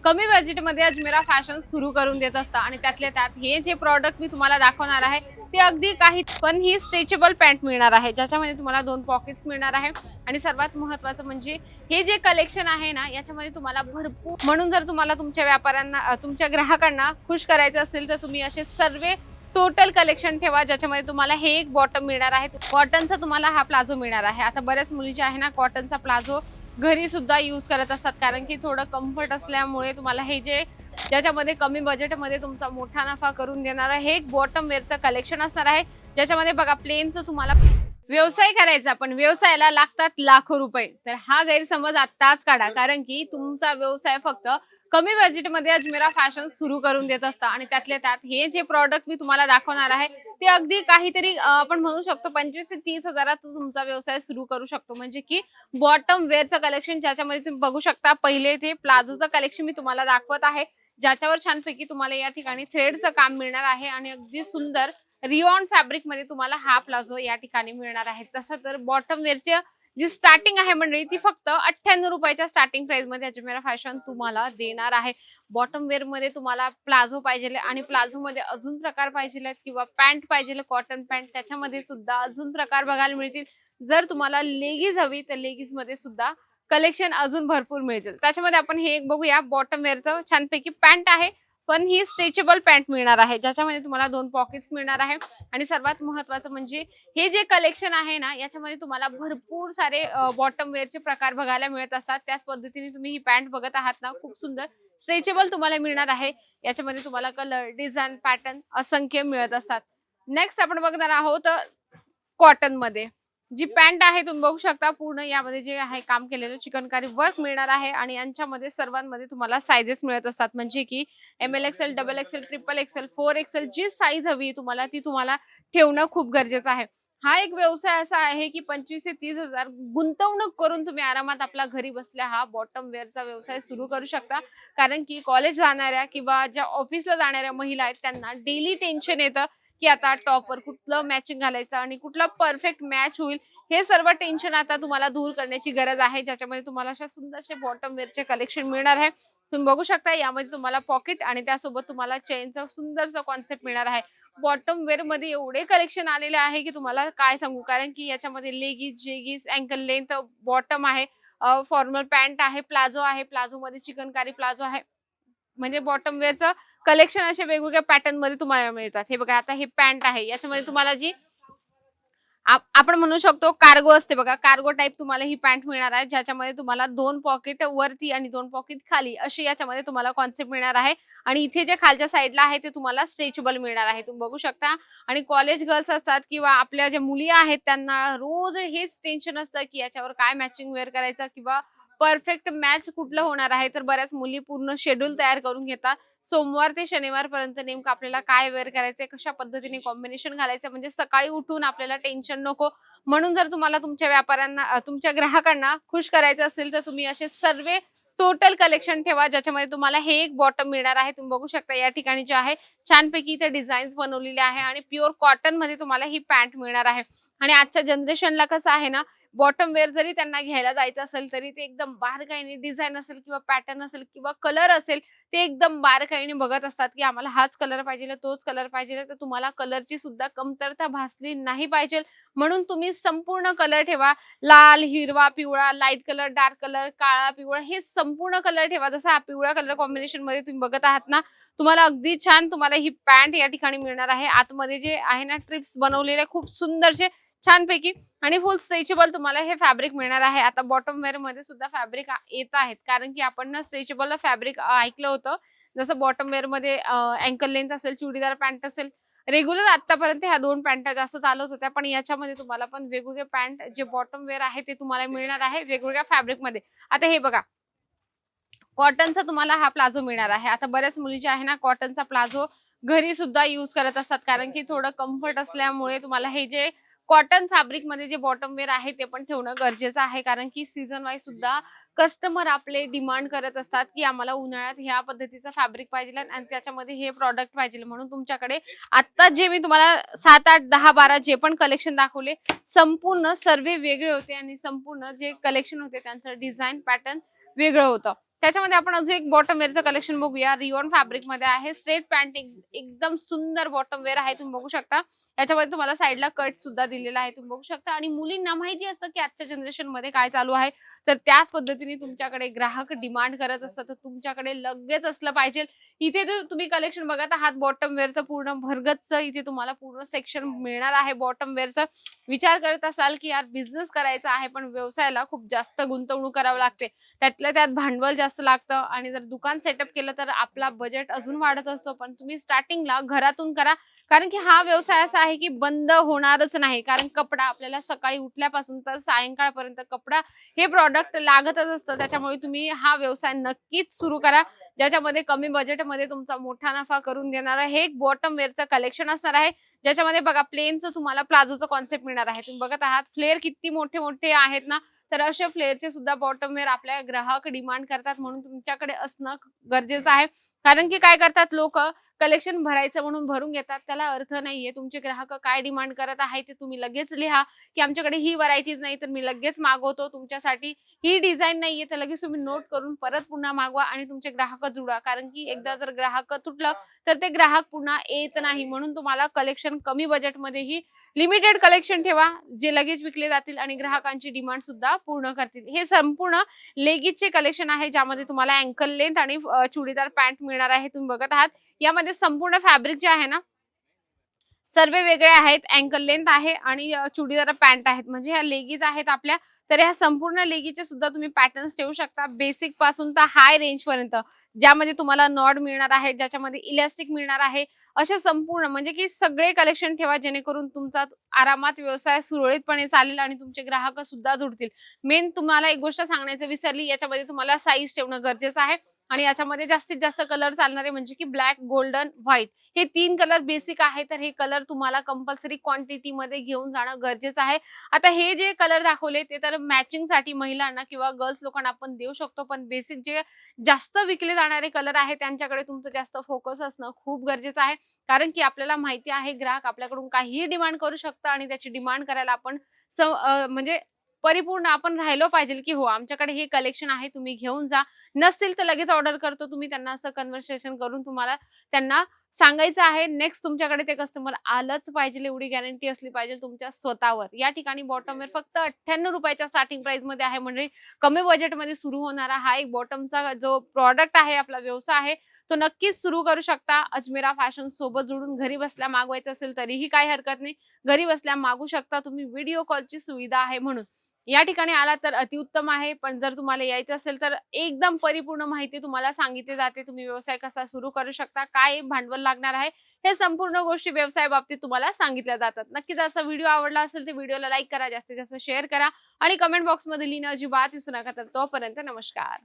कमी बजेटमध्ये अजमेरा फॅशन सुरू करून देत असतं आणि त्यातल्या त्यात हे जे प्रॉडक्ट मी तुम्हाला दाखवणार आहे ते अगदी काही पण ही स्ट्रेचेबल पॅन्ट मिळणार आहे, ज्याच्यामध्ये तुम्हाला 2 पॉकेट्स मिळणार आहे आणि सर्वात महत्त्वाचं म्हणजे हे जे कलेक्शन आहे ना याच्यामध्ये तुम्हाला भरपूर, म्हणून जर तुम्हाला तुमच्या व्यापाऱ्यांना तुमच्या ग्राहकांना खुश करायचं असेल तर तुम्ही असे सर्व टोटल कलेक्शन ठेवा, ज्याच्यामध्ये तुम्हाला हे एक बॉटम मिळणार आहे, कॉटनचा तुम्हाला हा प्लाझो मिळणार आहे। आता बऱ्याच मुली जे आहे ना कॉटनचा प्लाझो घरी सुद्धा यूज करत असतात, कारण की थोडं कम्फर्ट असल्यामुळे तुम्हाला हे जे ज्याच्यामध्ये कमी बजेटमध्ये तुमचा मोठा नफा करून देणारा हे एक बॉटम वेअरचं कलेक्शन असणार आहे, ज्याच्यामध्ये बघा प्लेनचं तुम्हाला व्यवसाय करायचा पण व्यवसायाला लागतात लाखो रुपये, तर हा गैरसमज आत्ताच काढा, कारण की तुमचा व्यवसाय फक्त कमी बजेटमध्ये अजमेरा फॅशन सुरू करून देत असतं आणि त्यातल्या त्यात हे जे प्रॉडक्ट मी तुम्हाला दाखवणार आहे ते अगदी काहीतरी आपण म्हणू शकतो 25 ते 30 हजारात तुमचा व्यवसाय सुरू करू शकतो। म्हणजे की बॉटम वेअरचं कलेक्शन, ज्याच्यामध्ये तुम्ही बघू शकता पहिले ते प्लाझोचं कलेक्शन मी तुम्हाला दाखवत आहे, ज्याच्यावर छानपैकी तुम्हाला या ठिकाणी थ्रेडचं काम मिळणार आहे आणि अगदी सुंदर रिओन फॅब्रिक मध्ये तुम्हाला हा प्लाझो या ठिकाणी मिळणार आहे। तसं तर बॉटम वेअरची जी स्टार्टिंग आहे मंडळी ती फक्त 98 रुपयाच्या स्टार्टिंग प्राइस मध्ये अजमेरा फॅशन तुम्हाला देणार आहे। बॉटम वेअर मध्ये तुम्हाला प्लाझो पाहिजे आणि प्लाझो मध्ये अजून प्रकार पाहिजे किंवा पॅन्ट पाहिजे कॉटन पॅन्ट, त्याच्यामध्ये सुद्धा अजून प्रकार बघायला मिळतील। जर तुम्हाला लेगीज हवी तर लेगीज मध्ये सुद्धा कलेक्शन अजून भरपूर मिळतील। त्याच्यामध्ये आपण हे एक बघूया, बॉटम वेअरचं छानपैकी पॅन्ट आहे पण ही स्ट्रेचेबल पॅन्ट मिळणार आहे, ज्याच्यामध्ये तुम्हाला 2 पॉकेट्स मिळणार आहे आणि सर्वात महत्त्वाचं म्हणजे हे जे कलेक्शन आहे ना याच्यामध्ये तुम्हाला भरपूर सारे बॉटम वेअरचे प्रकार बघायला मिळत असतात। त्याच पद्धतीने तुम्ही ही पॅन्ट बघत आहात ना, खूप सुंदर स्ट्रेचेबल तुम्हाला मिळणार आहे। याच्यामध्ये तुम्हाला कलर, डिझाईन, पॅटर्न असंख्य मिळत असतात। नेक्स्ट आपण बघणार आहोत कॉटन मध्ये जी पॅन्ट आहे, तुम्ही बघू शकता पूर्ण यामध्ये जे आहे काम केलेलं चिकनकारी वर्क मिळणार आहे आणि यांच्यामध्ये सर्वांमध्ये तुम्हाला साइजेस मिळत असतात, म्हणजे की ML XL, XXL, XXL, 4XL जी साईज हवी तुम्हाला ती तुम्हाला ठेवणं खूप गरजेचं आहे। हा एक व्यवसाय असा आहे की 25 ते 30 हजार गुंतवणूक करून तुम्ही आरामात आपला घरी बसल्या हा बॉटम वेअरचा व्यवसाय सुरू करू शकता, कारण की कॉलेज जाणाऱ्या किंवा ज्या ऑफिसला जाणाऱ्या महिला आहेत त्यांना डेली टेन्शन येतं की आता टॉपवर कुठलं मॅचिंग घालायचं आणि कुठला परफेक्ट मॅच होईल, हे सर्व टेन्शन आता तुम्हाला दूर करण्याची गरज आहे, ज्याच्यामध्ये तुम्हाला अशा सुंदरसे बॉटम वेअरचे कलेक्शन मिळणार आहे। तुम्ही बघू शकता यामध्ये तुम्हाला पॉकेट आणि त्यासोबत तुम्हाला चेनचा सुंदरसा कॉन्सेप्ट मिळणार आहे। बॉटम वेअर मध्ये एवढे कलेक्शन आलेले आहे की तुम्हाला काय सांगू, कारण की याच्यामध्ये लेगीज, जेगीज, अँकल लेंथ बॉटम आहे, फॉर्मल पॅन्ट आहे, प्लाझो आहे, प्लाझो मध्ये चिकनकारी प्लाझो आहे, म्हणजे बॉटम वेअरचं कलेक्शन असे वेगवेगळ्या पॅटर्न मध्ये तुम्हाला मिळतात। हे बघा आता हे पॅन्ट आहे, याच्यामध्ये तुम्हाला जी आपण म्हणू शकतो कार्गो असते बघा, कार्गो टाइप तुम्हाला ही पॅन्ट मिळणार आहे, ज्याच्यामध्ये तुम्हाला 2 पॉकेट वरती आणि 2 पॉकेट खाली अशी याच्यामध्ये तुम्हाला कॉन्सेप्ट मिळणार आहे आणि इथे जे खालच्या साईडला आहे ते तुम्हाला स्ट्रेचेबल मिळणार आहे, तुम्ही बघू शकता। आणि कॉलेज गर्ल्स असतात किंवा आपल्या ज्या मुली आहेत त्यांना रोज हेच टेन्शन असतं की याच्यावर काय मॅचिंग वेअर करायचं किंवा परफेक्ट मॅच कुठलं होणार आहे, तर बऱ्याच मुली पूर्ण शेड्यूल तयार करून घेतात, सोमवार ते शनिवार पर्यंत नेमकं आपल्याला काय वेअर करायचंय, कशा पद्धतीने कॉम्बिनेशन घालायचं, म्हणजे सकाळी उठून आपल्याला टेन्शन नको। म्हणून जर तुम्हाला तुमच्या व्यापाऱ्यांना तुमच्या ग्राहकांना खुश करायचं असेल तर तुम्ही असे सर्व टोटल कलेक्शन ठेवा, ज्याच्यामध्ये तुम्हाला हे एक बॉटम मिळणार आहे। तुम्ही बघू शकता या ठिकाणी जे आहे छानपैकी इथे डिझाईन्स बनवलेले आहे आणि प्युअर कॉटन मध्ये तुम्हाला ही पॅन्ट मिळणार आहे। आणि आजच्या जनरेशनला कसं आहे ना, बॉटम वेअर जरी त्यांना घ्यायला जायचं असेल तरी ते एकदम बारकाईने डिझाईन असेल किंवा पॅटर्न असेल किंवा कलर असेल ते एकदम बारकाईने बघत असतात की आम्हाला हाच कलर पाहिजे, तोच कलर पाहिजे, तर तुम्हाला कलरची सुद्धा कमतरता भासली नाही पाहिजे, म्हणून तुम्ही संपूर्ण कलर ठेवा, लाल, हिरवा, पिवळा, लाईट कलर, डार्क कलर, काळा, पिवळा, हे संपूर्ण कलर ठेवा। जसा हा पिवळा कलर कॉम्बिनेशन मध्ये तुम्ही बघत आहात ना, तुम्हाला अगदी छान तुम्हाला ही पॅन्ट या ठिकाणी मिळणार आहे। आतमध्ये जे आहे ना ट्रिप्स बनवलेले खूप सुंदरचे छानपैकी आणि फुल स्ट्रेचेबल तुम्हाला हे फॅब्रिक मिळणार आहे। आता बॉटम वेअर मध्ये सुद्धा फॅब्रिक येत आहेत, कारण की आपण ना स्ट्रेचेबल फॅब्रिक ऐकलं होतं, जसं बॉटम वेअर मध्ये अँकल लेंथ असेल, चुडीदार पॅन्ट असेल, रेग्युलर आतापर्यंत ह्या 2 पॅन्ट जास्त चालत होत्या, पण याच्यामध्ये तुम्हाला पण वेगवेगळे पॅन्ट जे बॉटम वेअर आहे ते तुम्हाला मिळणार आहे वेगवेगळ्या फॅब्रिक मध्ये। आता हे बघा कॉटनचा तुम्हाला हा प्लाझो मिळणार आहे। आता बऱ्याच मुली जे आहे ना कॉटनचा प्लाझो घरी सुद्धा यूज करत असतात, कारण की थोडं कम्फर्ट असल्यामुळे तुम्हाला हे जे कॉटन फॅब्रिक मध्ये जे बॉटम वेअर आहे ते पण ठेवणं गरजेचं आहे, कारण की सीझन वाईज सुद्धा कस्टमर आपले डिमांड करत असतात की आम्हाला उन्हाळ्यात ह्या पद्धतीचं फॅब्रिक पाहिजे आणि त्याच्यामध्ये हे प्रॉडक्ट पाहिजे, म्हणून तुमच्याकडे आता जे मी तुम्हाला 7, 8, 10, 12 जे पण कलेक्शन दाखवले संपूर्ण सर्व वेगळे होते आणि संपूर्ण जे कलेक्शन होते त्यांचं डिझाईन पॅटर्न वेगळं होतं। त्याच्यामध्ये आपण अजून एक बॉटम वेअरचं कलेक्शन बघूया. रिओन फॅब्रिक मध्ये आहे. स्ट्रेट पॅन्ट एकदम सुंदर बॉटम वेअर आहे, तुम्ही बघू शकता. याच्यामध्ये तुम्हाला साईडला कट सुद्धा दिलेला आहे, तुम्ही बघू शकता. आणि मुलींना माहिती असतं की आजच्या जनरेशन मध्ये काय चालू आहे, तर त्याच पद्धतीने तुमच्याकडे ग्राहक डिमांड करत असतात, तर तुमच्याकडे लगेच असलं पाहिजे. इथे तुम्ही कलेक्शन बघत आहात बॉटम वेअरचं पूर्ण भरगतचं. इथे तुम्हाला पूर्ण सेक्शन मिळणार आहे बॉटम वेअरचं. विचार करत असाल की यार बिझनेस करायचा आहे पण व्यवसायाला खूप जास्त गुंतवणूक करावी लागते, त्यातल्या त्यात भांडवल जास्त लागतं, आणि जर दुकान सेटअप केलं तर आपला बजेट अजून वाढत असतो. पण तुम्ही स्टार्टिंगला घरातून करा, कारण की हा व्यवसाय असा आहे की बंद होणारच नाही. कारण कपडा आपल्याला सकाळी उठल्यापासून तर सायंकाळपर्यंत कपडा हे प्रॉडक्ट लागतच असतं. त्याच्यामुळे तुम्ही हा व्यवसाय नक्कीच सुरू करा, ज्याच्यामध्ये कमी बजेटमध्ये तुमचा मोठा नफा करून देणारा हे एक बॉटम वेअरचं कलेक्शन असणार आहे. ज्याच्यामध्ये बघा प्लेनचं तुम्हाला प्लाझोचं कॉन्सेप्ट मिळणार आहे. तुम्ही बघत आहात फ्लेअर किती मोठे मोठे आहेत ना, तर असे फ्लेअरचे सुद्धा बॉटम वेअर आपल्या ग्राहक डिमांड करतात, म्हणून तुमच्याकडे असणं गरजेचं आहे. कारण की काय करतात लोक, कलेक्शन भरायचं म्हणून भरून घेतात, त्याला अर्थ नाहीये. तुमचे ग्राहक काय डिमांड करत आहे ते तुम्ही लगेच लिहा की आमच्याकडे ही व्हरायटीज नाही तर मी लगेच मागवतो तुमच्यासाठी, ही डिझाईन नाहीये तर लगेच तुम्ही नोट करून परत पुन्हा मागवा आणि तुमचे ग्राहक जुळवा. कारण की एकदा जर ग्राहक तुटलं तर ते ग्राहक पुन्हा येत नाही. म्हणून तुम्हाला कलेक्शन कमी बजेटमध्येही लिमिटेड कलेक्शन ठेवा, जे लगेच विकले जातील आणि ग्राहकांची डिमांड सुद्धा पूर्ण करतील. हे संपूर्ण लेगीजचे कलेक्शन आहे, ज्यामध्ये तुम्हाला अँकल लेंथ आणि चुडीदार पॅन्ट मिळणार आहे. तुम्ही बघत आहात यामध्ये संपूर्ण फॅब्रिक जे आहे ना, सर्व वेगळे आहेत. अँकल लेंथ आहे आणि चुडीदार पॅन्ट आहेत, म्हणजे ह्या लेगीज आहेत आपल्या. तर ह्या संपूर्ण लेगीचे सुद्धा तुम्ही पॅटर्न्स ठेवू शकता, बेसिक पासून तर हाय रेंज पर्यंत, ज्यामध्ये तुम्हाला नॉड मिळणार आहे, ज्याच्यामध्ये इलास्टिक मिळणार आहे. असे संपूर्ण म्हणजे की सगळे कलेक्शन ठेवा, जेणेकरून तुमचा आरामात व्यवसाय सुरळीतपणे चालेल आणि तुमचे ग्राहक सुद्धा जुळतील. मेन तुम्हाला एक गोष्ट सांगण्याचं विसरली, याच्यामध्ये तुम्हाला साईज ठेवणं गरजेचं आहे. आणि याच्यामध्ये जास्तीत जास्त कलर चालणारे म्हणजे की ब्लॅक, गोल्डन, व्हाईट, हे 3 कलर बेसिक आहे. तर हे कलर तुम्हाला कंपल्सरी क्वांटिटी मध्ये घेऊन जाणं गरजेचं आहे. आता हे जे कलर दाखवले ते तर मॅचिंग साठी महिलांना किंवा गर्ल्स लोकांना आपण देऊ शकतो, पण बेसिक जे जास्त विकले जाणारे कलर आहे त्यांच्याकडे तुमचं जास्त फोकस असणं खूप गरजेचं आहे. कारण की आपल्याला माहिती आहे ग्राहक आपल्याकडून काहीही डिमांड करू शकतं आणि त्याची डिमांड करायला आपण म्हणजे परिपूर्ण आपण राहिलो पाहिजे की हो आमच्याकडे हे कलेक्शन आहे, तुम्ही घेऊन जा. नसतील तर लगेच ऑर्डर करतो, तुम्ही त्यांना असं कन्व्हर्सेशन करून तुम्हाला त्यांना सांगायचं आहे. नेक्स्ट तुमच्याकडे ते कस्टमर आलंच पाहिजे, एवढी गॅरंटी असली पाहिजे तुमच्या स्वतःवर. या ठिकाणी बॉटम वेअर फक्त 98 रुपयाच्या स्टार्टिंग प्राइस मध्ये आहे, म्हणजे कमी बजेटमध्ये सुरू होणारा हा एक बॉटमचा जो प्रॉडक्ट आहे, आपला व्यवसाय आहे, तो नक्कीच सुरू करू शकता. अजमेरा फॅशन सोबत जोडून घरी बसल्या मागवायचं असेल तरीही काही हरकत नाही, घरी बसल्या मागू शकता तुम्ही. व्हिडिओ कॉलची सुविधा आहे म्हणून या ठिकाणी आला तर अतिउत्तम आहे. पण जर तुम्हाला यायचं असेल तर एकदम परिपूर्ण माहिती तुम्हाला सांगितली जाते. तुम्ही व्यवसाय कसा सुरू करू शकता, काय भांडवल लागणार आहे, हे संपूर्ण गोष्टी व्यवसाय बाबतीत तुम्हाला सांगितल्या जातात. नक्कीच असा व्हिडिओ आवडला असेल तर व्हिडिओला लाईक करा, जास्तीत जास्त शेअर करा आणि कमेंट बॉक्समध्ये लिहिणं अजिबात विसरू नका. तर तोपर्यंत नमस्कार.